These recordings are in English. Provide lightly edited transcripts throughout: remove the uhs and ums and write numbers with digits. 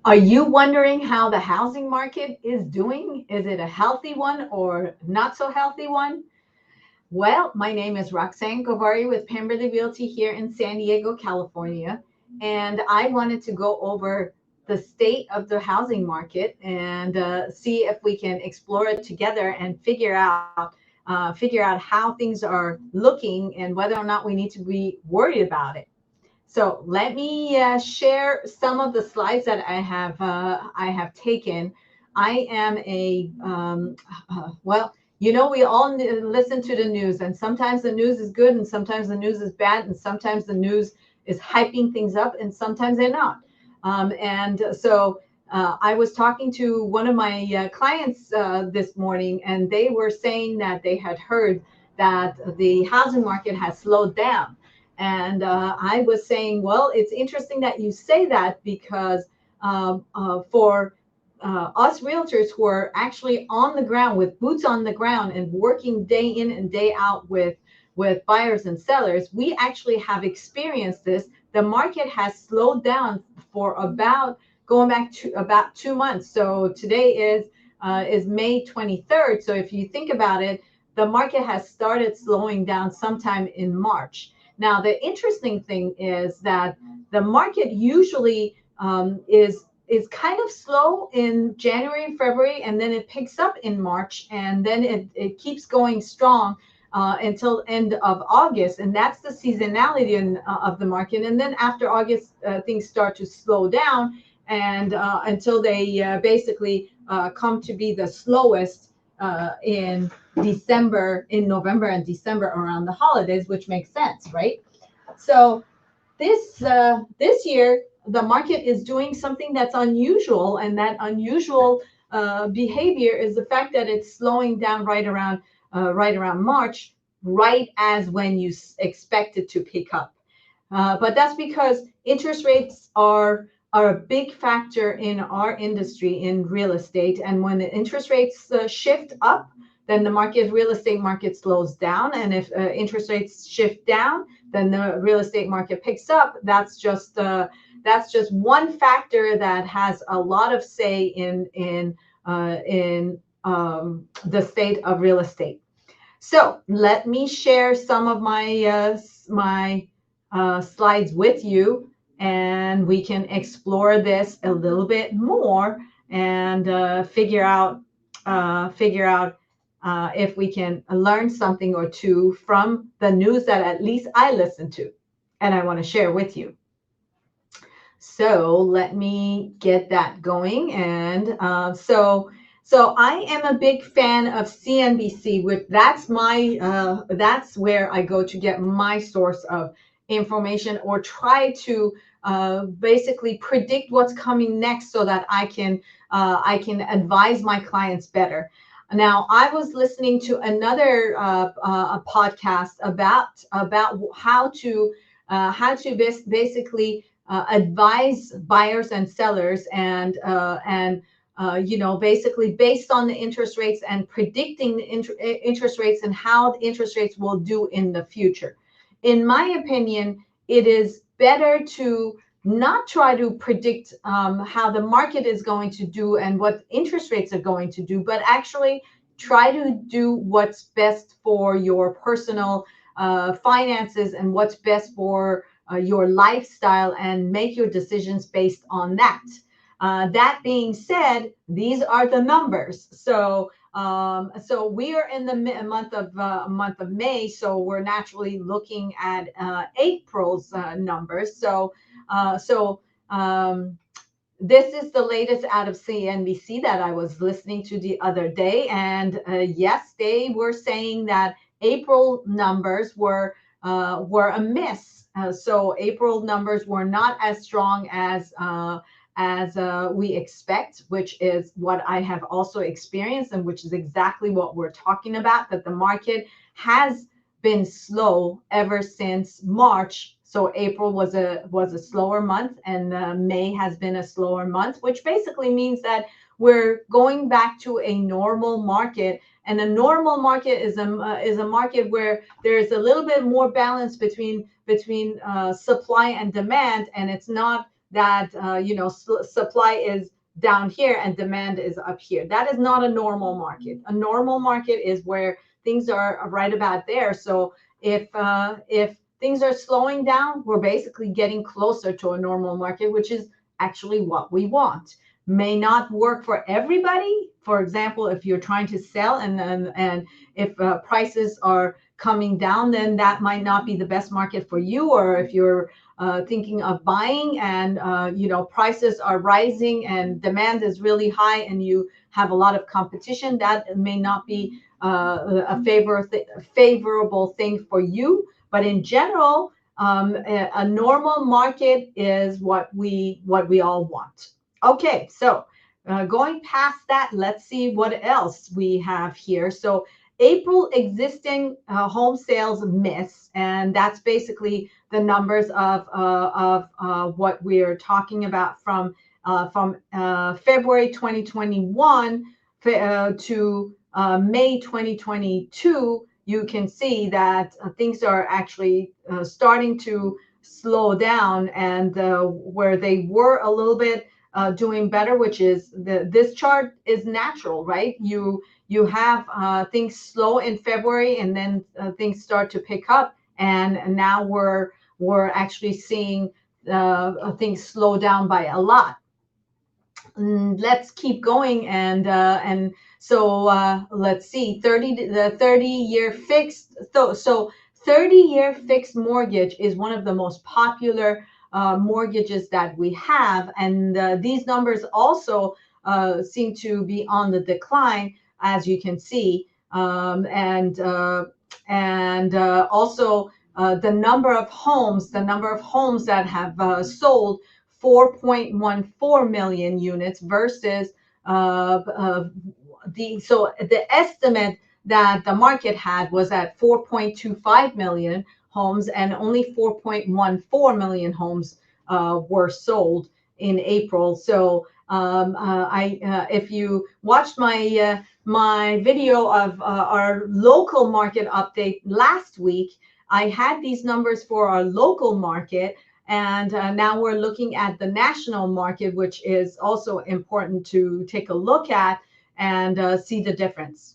Are you wondering how the housing market is doing? Is it a healthy one or not so healthy one? Well, my name is Roxanne Govari with Pemberley Realty here in San Diego, California. And I wanted to go over the state of the housing market and see if we can explore it together and figure out how things are looking and whether or not we need to be worried about it. So let me share some of the slides that I have taken. I am a well, we all listen to the news, and sometimes the news is good, and sometimes the news is bad, and sometimes the news is hyping things up, and sometimes they're not. And so I was talking to one of my clients this morning, and they were saying that they had heard that the housing market has slowed down. And I was saying, well, it's interesting that you say that because for us realtors who are actually on the ground with boots on the ground and working day in and day out with buyers and sellers, we actually have experienced this. The market has slowed down for about going back to about 2 months. So today is May 23rd. So if you think about it, the market has started slowing down sometime in March. Now, the interesting thing is that the market usually is kind of slow in January and February, and then it picks up in March, and then it keeps going strong until end of August, and that's the seasonality of the market. And then after August, things start to slow down, and until they basically come to be the slowest in December, in November and December around the holidays, which makes sense, right? So this year the market is doing something that's unusual, and that unusual behavior is the fact that it's slowing down right around March, right as when you expect it to pick up. But that's because interest rates are a big factor in our industry in real estate. And when the interest rates shift up, then the real estate market slows down. And if interest rates shift down, then the real estate market picks up. That's just one factor that has a lot of say in the state of real estate. So let me share some of my slides with you, and we can explore this a little bit more and figure out if we can learn something or two from the news that at least I listen to, and I want to share with you. So let me get that going. And so I am a big fan of CNBC, which that's where I go to get my source of information, or try to basically predict what's coming next so that I can advise my clients better. Now, I was listening to another a podcast about how to basically advise buyers and sellers, and basically based on the interest rates and predicting the interest rates and how the interest rates will do in the future. In my opinion, it is better to not try to predict how the market is going to do and what interest rates are going to do, but actually try to do what's best for your personal finances and what's best for your lifestyle, and make your decisions based on that. That being said, these are the numbers. So we are in the month of May, so we're naturally looking at April's numbers. So this is the latest out of CNBC that I was listening to the other day, and yes, they were saying that April numbers were a miss. So April numbers were not as strong as we expect, which is what I have also experienced, and which is exactly what we're talking about, that the market has been slow ever since March. So April was a slower month, and May has been a slower month, which basically means that we're going back to a normal market. And a normal market is a market where there is a little bit more balance between supply and demand, and it's not that supply is down here and demand is up here. That is not a normal market. A normal market is where things are right about there. So if things are slowing down, we're basically getting closer to a normal market, which is actually what we want. May not work for everybody. For example, if you're trying to sell and if prices are coming down, then that might not be the best market for you. Or if you're thinking of buying and prices are rising and demand is really high and you have a lot of competition, that may not be a favorable thing for you. But in general, a normal market is what we all want. Okay, so going past that, let's see what else we have here. So April existing home sales miss, and that's basically the numbers of what we're talking about from February 2021 to May 2022. You can see that things are actually starting to slow down, and where they were a little bit doing better, which is this chart is natural, right? You have things slow in February, and then things start to pick up, and now we're actually seeing things slow down by a lot. Let's keep going, and so let's see, the 30-year fixed. So 30-year fixed mortgage is one of the most popular mortgages that we have, and these numbers also seem to be on the decline, as you can see, and also the number of homes that have sold 4.14 million units versus the estimate that the market had was at 4.25 million homes, and only 4.14 million homes were sold in April. So if you watched my video of our local market update last week, I had these numbers for our local market, and now we're looking at the national market, which is also important to take a look at and see the difference.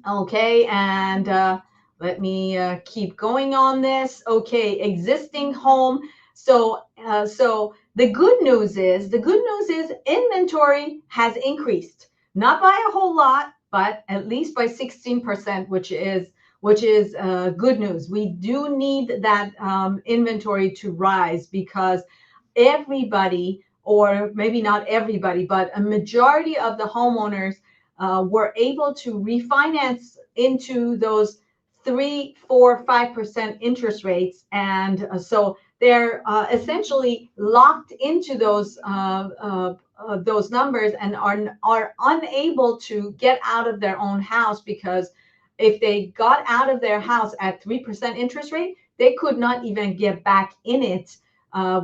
Okay, and let me keep going on this. Okay, existing home. So the good news is inventory has increased, not by a whole lot, but at least by 16%, which is good news. We do need that inventory to rise, because everybody, or maybe not everybody, but a majority of the homeowners were able to refinance into those 3, 4, 5% interest rates, and so they're essentially locked into those numbers, and are unable to get out of their own house, because if they got out of their house at 3% interest rate, they could not even get back in it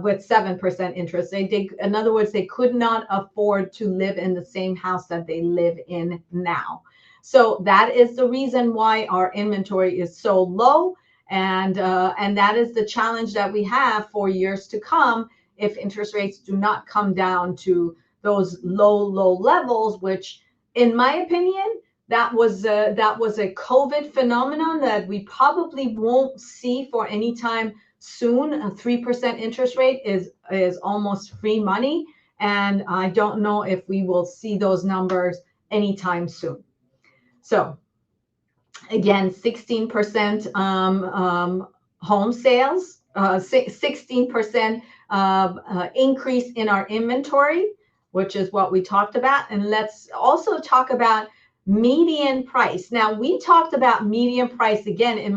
with 7% interest. In other words, they could not afford to live in the same house that they live in now. So that is the reason why our inventory is so low, and that is the challenge that we have for years to come if interest rates do not come down to those low levels, which, in my opinion, that was a COVID phenomenon that we probably won't see for any time soon. A 3% interest rate is almost free money, and I don't know if we will see those numbers anytime soon. So again, 16% home sales, 16% increase in our inventory, which is what we talked about. And let's also talk about median price. Now, we talked about median price again in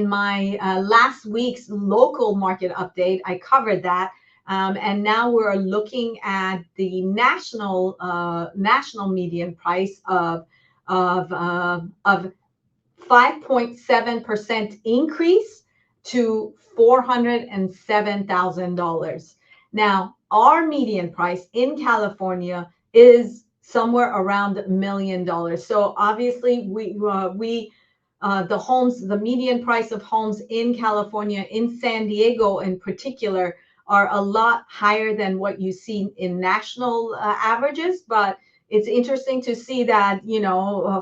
my last week's local market update. I covered that, and now we're looking at the national median price of 5.7% increase to $407,000. Now, our median price in California is somewhere around $1 million. So obviously, the median price of homes in California, in San Diego in particular, are a lot higher than what you see in national averages. But it's interesting to see that,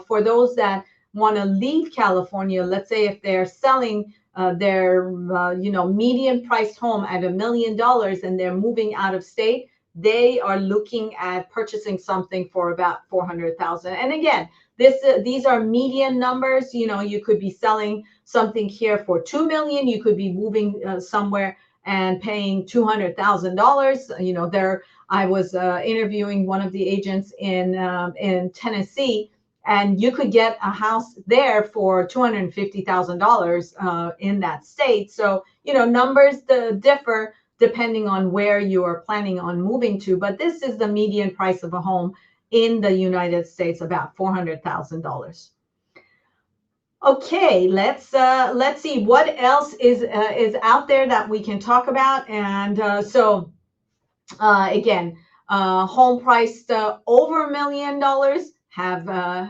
for those that want to leave California, let's say if they're selling their median priced home at $1 million and they're moving out of state, they are looking at purchasing something for about 400,000. And again, these are median numbers. You could be selling something here for 2 million. You could be moving somewhere and paying $200,000. I was interviewing one of the agents in Tennessee, and you could get a house there for $250,000 in that state. So, numbers differ depending on where you are planning on moving to. But this is the median price of a home in the United States, about $400,000. Okay, let's see what else is out there that we can talk about. And again, home priced over $1 million have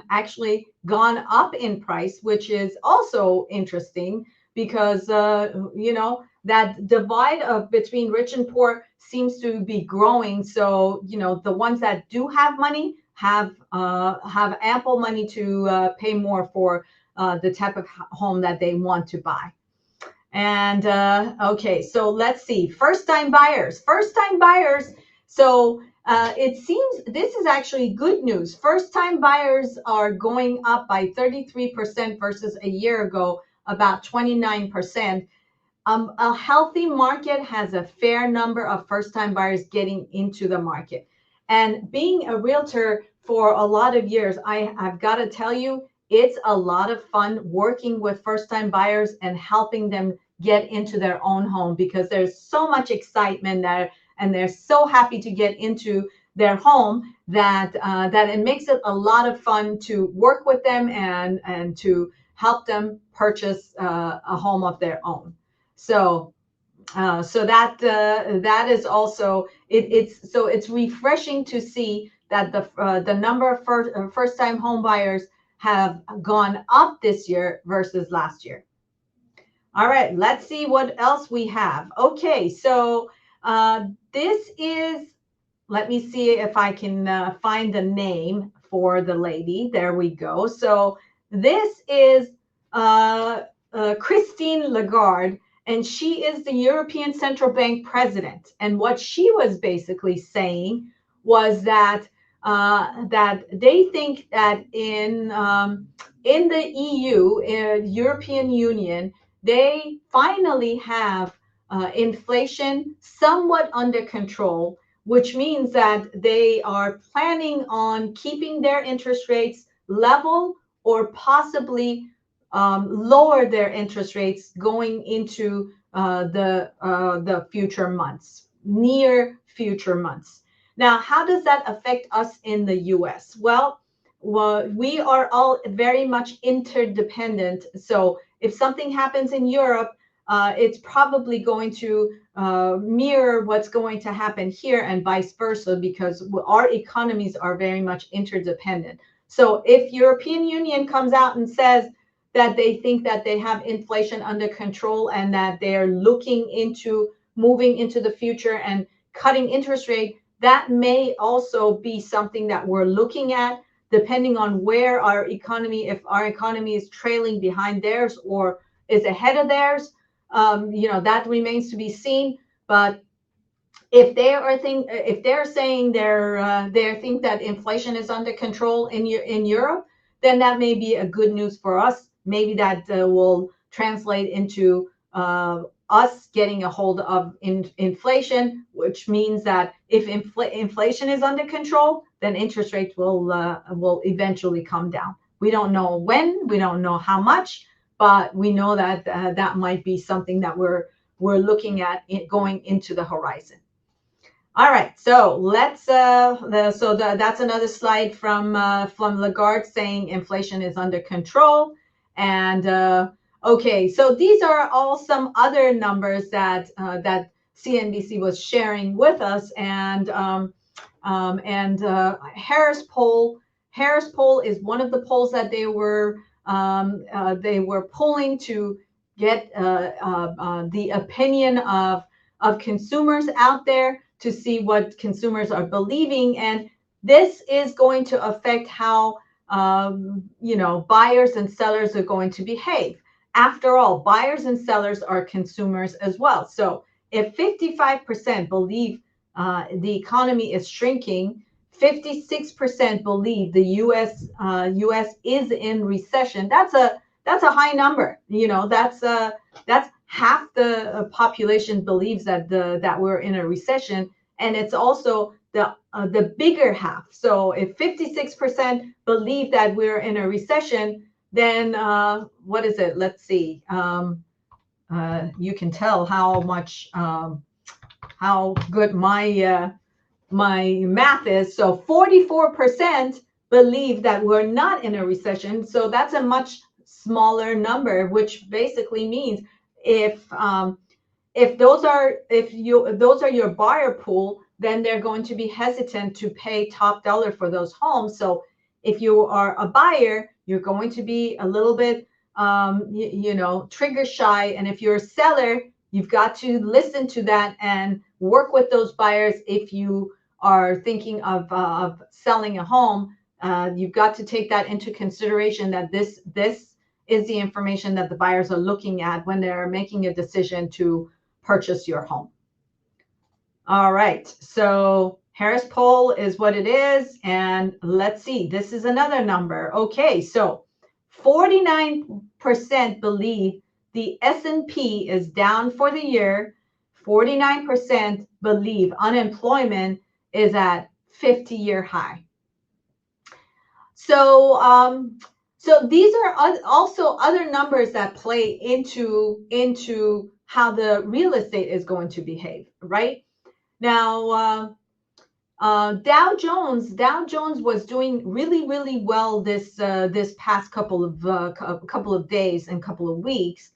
actually gone up in price, which is also interesting because that divide between rich and poor seems to be growing. So the ones that do have money have ample money to pay more for the type of home that they want to buy. And okay, so let's see. First-time buyers. So it seems this is actually good news. First-time buyers are going up by 33% versus a year ago, about 29%. A healthy market has a fair number of first-time buyers getting into the market. And being a realtor for a lot of years, I've got to tell you, it's a lot of fun working with first-time buyers and helping them get into their own home, because there's so much excitement there, and they're so happy to get into their home that it makes it a lot of fun to work with them and to help them purchase a home of their own. So that is also it's refreshing to see that the number of first-time home buyers have gone up this year versus last year. All right, let's see what else we have. Okay, so this is, let me see if I can find the name for the lady. There we go. So this is Christine Lagarde, and she is the European Central Bank president. And what she was basically saying was that they think that in the EU, European Union, they finally have inflation somewhat under control, which means that they are planning on keeping their interest rates level or possibly lower their interest rates going into the future months, near future months. Now, how does that affect us in the US? Well, we are all very much interdependent. So if something happens in Europe, it's probably going to mirror what's going to happen here and vice versa, because our economies are very much interdependent. So if European Union comes out and says that they think that they have inflation under control and that they're looking into moving into the future and cutting interest rate, that may also be something that we're looking at, depending on where our economy, if our economy is trailing behind theirs or is ahead of theirs. That remains to be seen. But if they're saying they think that inflation is under control in Europe, then that may be a good news for us. Maybe that will translate into us getting a hold of inflation, which means that if inflation is under control, then interest rates will eventually come down. We don't know when, we don't know how much, but we know that that might be something that we're looking at going into the horizon. All right, so let's that's another slide from Lagarde saying inflation is under control. And okay, so these are all some other numbers that CNBC was sharing with us, and Harris poll is one of the polls that they were pulling to get the opinion of of consumers out there to see what consumers are believing. And this is going to affect how, buyers and sellers are going to behave. After all, buyers and sellers are consumers as well. So if 55% believe the economy is shrinking, 56% believe the U.S. is in recession. That's a high number. That's half the population believes that we're in a recession, and it's also the bigger half. So if 56% believe that we're in a recession, then what is it? Let's see. You can tell how much how good my math is. So 44% believe that we're not in a recession. So that's a much smaller number, which basically means if those are your buyer pool, then they're going to be hesitant to pay top dollar for those homes. So if you are a buyer, you're going to be a little bit trigger shy, and if you're a seller, you've got to listen to that and work with those buyers. If you are thinking of selling a home, you've got to take that into consideration, that this is the information that the buyers are looking at when they're making a decision to purchase your home. All right, so Harris poll is what it is. And let's see, this is another number. Okay, so 49% believe the S&P is down for the year. 49% believe unemployment is at 50-year high. So these are also other numbers that play into how the real estate is going to behave, right? Now, Dow Jones was doing really well this past couple of days and couple of weeks,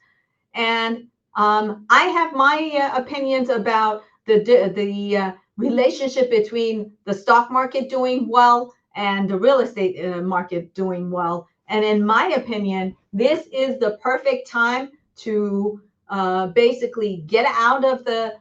and I have my opinions about the relationship between the stock market doing well and the real estate market doing well. And in my opinion, this is the perfect time to basically get out of the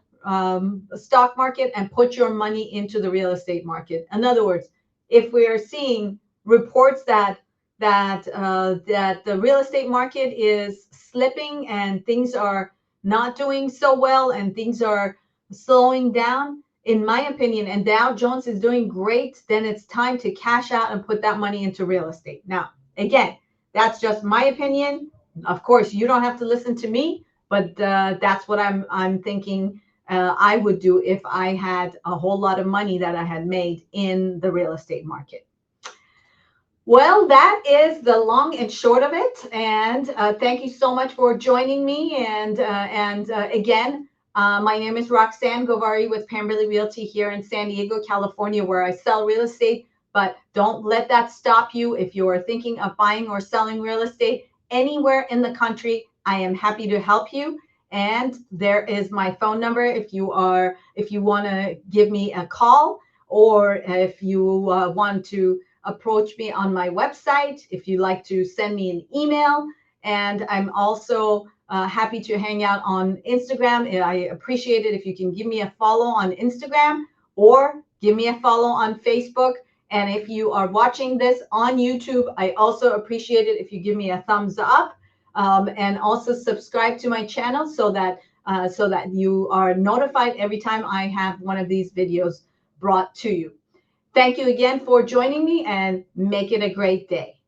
stock market and put your money into the real estate market. In other words, if we are seeing reports that the real estate market is slipping and things are not doing so well and things are slowing down, in my opinion, and Dow Jones is doing great, then it's time to cash out and put that money into real estate. Now, again, that's just my opinion. Of course, you don't have to listen to me, but that's what I'm thinking I would do if I had a whole lot of money that I had made in the real estate market. Well, that is the long and short of it. And thank you so much for joining me. And again, my name is Roxanne Govari with Pemberley Realty here in San Diego, California, where I sell real estate. But don't let that stop you. If you are thinking of buying or selling real estate anywhere in the country, I am happy to help you. And there is my phone number if you want to give me a call, or if you want to approach me on my website, if you'd like to send me an email. And I'm also happy to hang out on Instagram. I appreciate it if you can give me a follow on Instagram or give me a follow on Facebook. And if you are watching this on YouTube, I also appreciate it if you give me a thumbs up. And also subscribe to my channel so that you are notified every time I have one of these videos brought to you. Thank you again for joining me, and make it a great day.